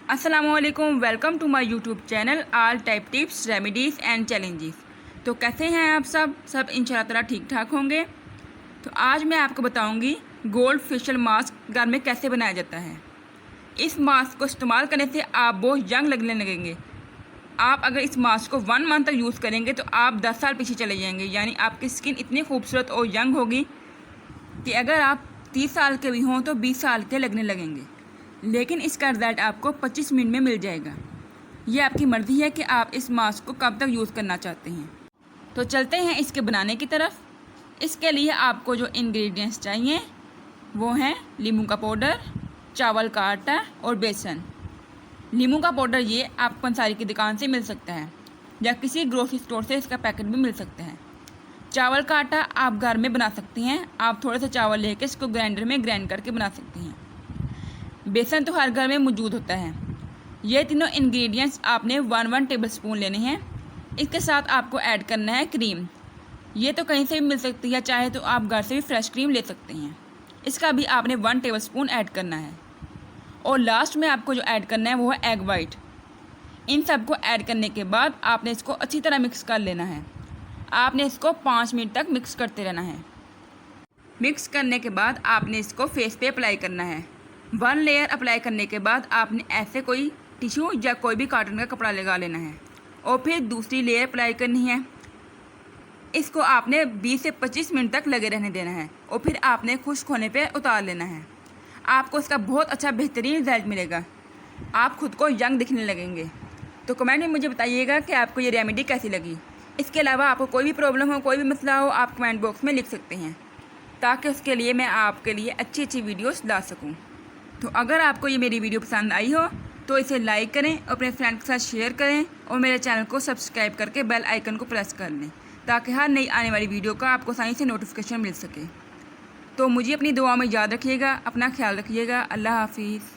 अस्सलामुअलैकुम, welcome to my YouTube channel all type tips remedies and challenges. तो कैसे हैं आप सब इंशाल्लाह ताला ठीक ठाक होंगे। तो आज मैं आपको बताऊंगी गोल्ड फेशियल मास्क घर में कैसे बनाया जाता है। इस मास्क को इस्तेमाल करने से आप बहुत यंग लगने लगेंगे। आप अगर इस मास्क को 1 मंथ तक यूज़ करेंगे तो आप 10 साल पीछे चले जाएंगे, यानी आपकी स्किन इतनी खूबसूरत और यंग होगी कि अगर आप 30 साल के भी हों तो 20 साल के लगने लगेंगे। लेकिन इसका रिज़ल्ट आपको 25 मिनट में मिल जाएगा। ये आपकी मर्ज़ी है कि आप इस मास्क को कब तक यूज़ करना चाहते हैं। तो चलते हैं इसके बनाने की तरफ। इसके लिए आपको जो इंग्रेडिएंट्स चाहिए वो हैं नींबू का पाउडर, चावल का आटा और बेसन। नींबू का पाउडर ये आपको पंसारी की दुकान से मिल सकता है या किसी ग्रोसरी स्टोर से इसका पैकेट भी मिल सकता है। चावल का आटा आप घर में बना सकती हैं। आप थोड़े से चावल लेकर इसको ग्राइंडर में ग्राइंड करके बना सकती हैं। बेसन तो हर घर में मौजूद होता है। ये तीनों इंग्रेडिएंट्स आपने 1 टेबल स्पून लेने हैं। इसके साथ आपको ऐड करना है क्रीम। ये तो कहीं से भी मिल सकती है, चाहे तो आप घर से भी फ्रेश क्रीम ले सकते हैं। इसका भी आपने 1 टेबल स्पून ऐड करना है। और लास्ट में आपको जो ऐड करना है वो है एग वाइट। इन सबको ऐड करने के बाद आपने इसको अच्छी तरह मिक्स कर लेना है। आपने इसको 5 मिनट तक मिक्स करते रहना है। मिक्स करने के बाद आपने इसको फेस पे अप्लाई करना है। 1 लेयर अप्लाई करने के बाद आपने ऐसे कोई टिश्यू या कोई भी कॉटन का कपड़ा लगा लेना है और फिर दूसरी लेयर अप्लाई करनी है। इसको आपने 20 से 25 मिनट तक लगे रहने देना है और फिर आपने खुश्क होने पे उतार लेना है। आपको इसका बहुत अच्छा बेहतरीन रिजल्ट मिलेगा। आप खुद को यंग दिखने लगेंगे। तो कमेंट में मुझे बताइएगा कि आपको ये रेमेडी कैसी लगी। इसके अलावा आपको कोई भी प्रॉब्लम हो, कोई भी मसला हो, आप कमेंट बॉक्स में लिख सकते हैं ताकि उसके लिए मैं आपके लिए अच्छी वीडियोस ला सकूं। तो अगर आपको ये मेरी वीडियो पसंद आई हो तो इसे लाइक करें, अपने फ्रेंड के साथ शेयर करें और मेरे चैनल को सब्सक्राइब करके बेल आइकन को प्रेस कर लें ताकि हर नई आने वाली वीडियो का आपको आसानी से नोटिफिकेशन मिल सके। तो मुझे अपनी दुआ में याद रखिएगा, अपना ख्याल रखिएगा। अल्लाह हाफिज़।